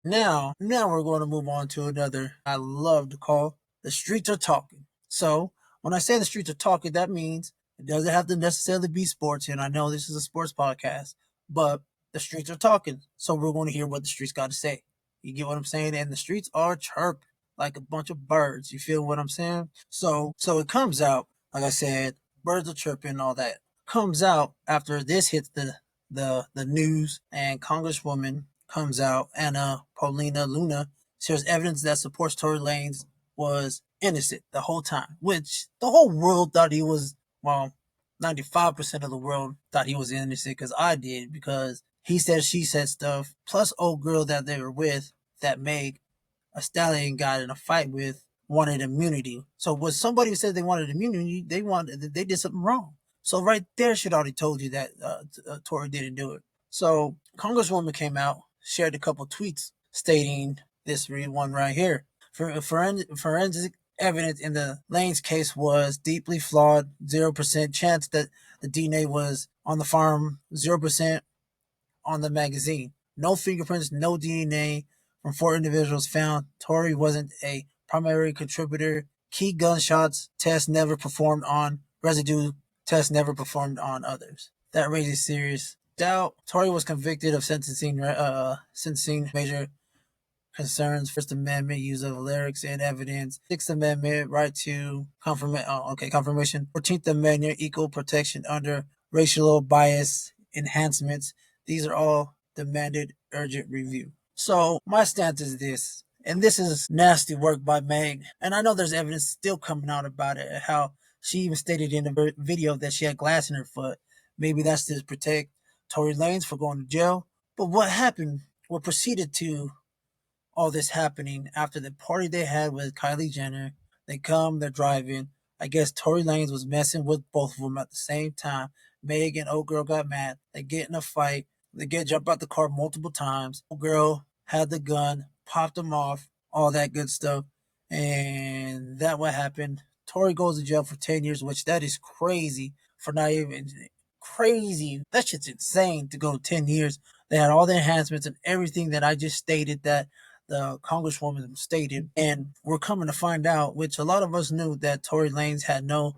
Now we're going to move on to another I love to call the streets are talking. So when I say the streets are talking, that means it doesn't have to necessarily be sports. And I know this is a sports podcast, but the streets are talking. So we're going to hear what the streets got to say. You get what I'm saying? And the streets are chirping like a bunch of birds. You feel what I'm saying? So it comes out, like I said, birds are chirping and all that. Comes out after this hits the news, and Congresswoman comes out, Anna Paulina Luna, shares evidence that supports Tory Lanez was innocent the whole time, which the whole world thought he was, well, 95% of the world thought he was innocent, because I did, because he said she said stuff, plus old girl that they were with, that Meg, a stallion, got in a fight with, wanted immunity. So when somebody said they wanted immunity, they did something wrong. So right there should already told you that Tory didn't do it. So Congresswoman came out, shared a couple tweets stating this one right here. Forensic evidence in the Lanez case was deeply flawed. 0% chance that the DNA was on the farm. 0% on the magazine. No fingerprints, no DNA from 4 individuals found. Tory wasn't a primary contributor. Key gunshots test never performed on residue. Test never performed on others. That raises serious doubt. Tory was convicted of sentencing major concerns: First Amendment, use of lyrics and evidence; Sixth Amendment, right to confirmation; 14th Amendment, equal protection under racial bias enhancements. These are all demanded urgent review. So my stance is this, and this is nasty work by Meg, and I know there's evidence still coming out about it, how she even stated in the video that she had glass in her foot. Maybe that's to protect Tory Lanez for going to jail. But what happened, what proceeded to all this happening after the party they had with Kylie Jenner? They're driving. I guess Tory Lanez was messing with both of them at the same time. Meg and old girl got mad. They get in a fight. They get jumped out the car multiple times. Old girl had the gun, popped them off, all that good stuff. And that what happened. Tory goes to jail for 10 years, which that is crazy for not even crazy. That shit's insane to go 10 years. They had all the enhancements and everything that I just stated, that the Congresswoman stated, and we're coming to find out, which a lot of us knew, that Tory Lanez had no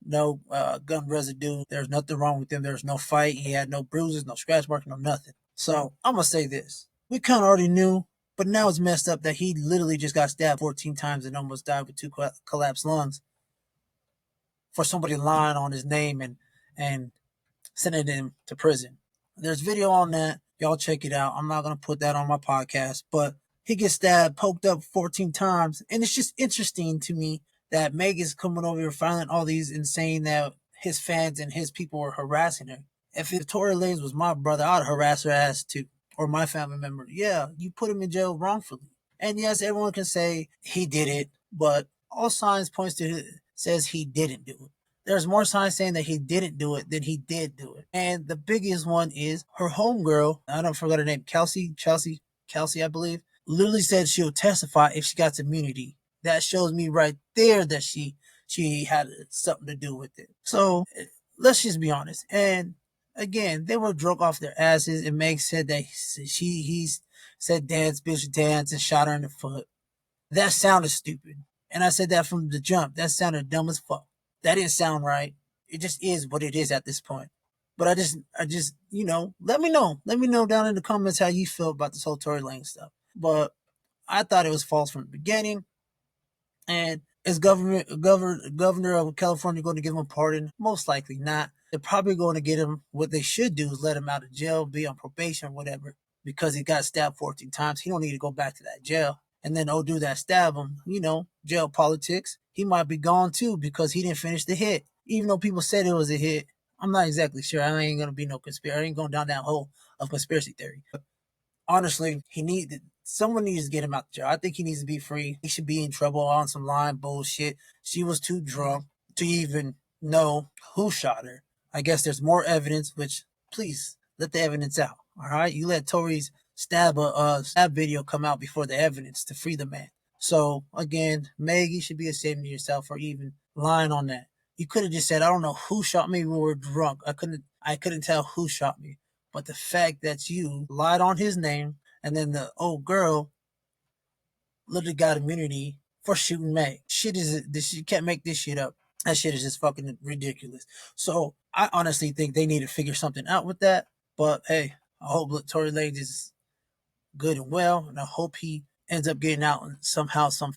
gun residue. There's nothing wrong with him. There's no fight. He had no bruises, no scratch marks, no nothing. So I'm gonna say this: we kind of already knew, but now it's messed up that he literally just got stabbed 14 times and almost died with 2 collapsed lungs for somebody lying on his name and sending him to prison. There's video on that. Y'all check it out. I'm not gonna put that on my podcast, but he gets stabbed, poked up 14 times, and it's just interesting to me that Meg is coming over here filing all these and saying that his fans and his people were harassing her. If Tory Lanez was my brother, I'd harass her ass too, or my family member. Yeah, you put him in jail wrongfully. And yes, everyone can say he did it, but all signs points to says he didn't do it. There's more signs saying that he didn't do it than he did do it. And the biggest one is her homegirl, I don't forget her name, Kelsey, I believe, literally said she'll testify if she got immunity. That shows me right there that she had something to do with it. So let's just be honest. And again, they were drunk off their asses, and Meg said that he said dance, bitch, dance, and shot her in the foot. That sounded stupid. And I said that from the jump. That sounded dumb as fuck. That didn't sound right. It just is what it is at this point. But I just, let me know. Let me know down in the comments how you feel about this whole Tory Lanez stuff. But I thought it was false from the beginning. And is governor of California going to give him a pardon? Most likely not. They're probably going to get him. What they should do is let him out of jail, be on probation or whatever, because he got stabbed 14 times. He don't need to go back to that jail. And then dude that stab him, jail politics. He might be gone too because he didn't finish the hit. Even though people said it was a hit, I'm not exactly sure. I ain't gonna be no conspiracy. I ain't going down that hole of conspiracy theory. But honestly, someone needs to get him out the jail. I think he needs to be free. He should be in trouble on some lying bullshit. She was too drunk to even know who shot her. I guess there's more evidence, which please let the evidence out. All right, you let Tory's stab video come out before the evidence to free the man. So again, Meg, you should be ashamed of yourself for even lying on that. You could have just said, I don't know who shot me when we were drunk. I couldn't tell who shot me. But the fact that you lied on his name and then the old girl literally got immunity for shooting Meg. Shit is this. You can't make this shit up. That shit is just fucking ridiculous. So I honestly think they need to figure something out with that. But hey, I hope Tory Lanez is good and well, and I hope he ends up getting out somehow, some.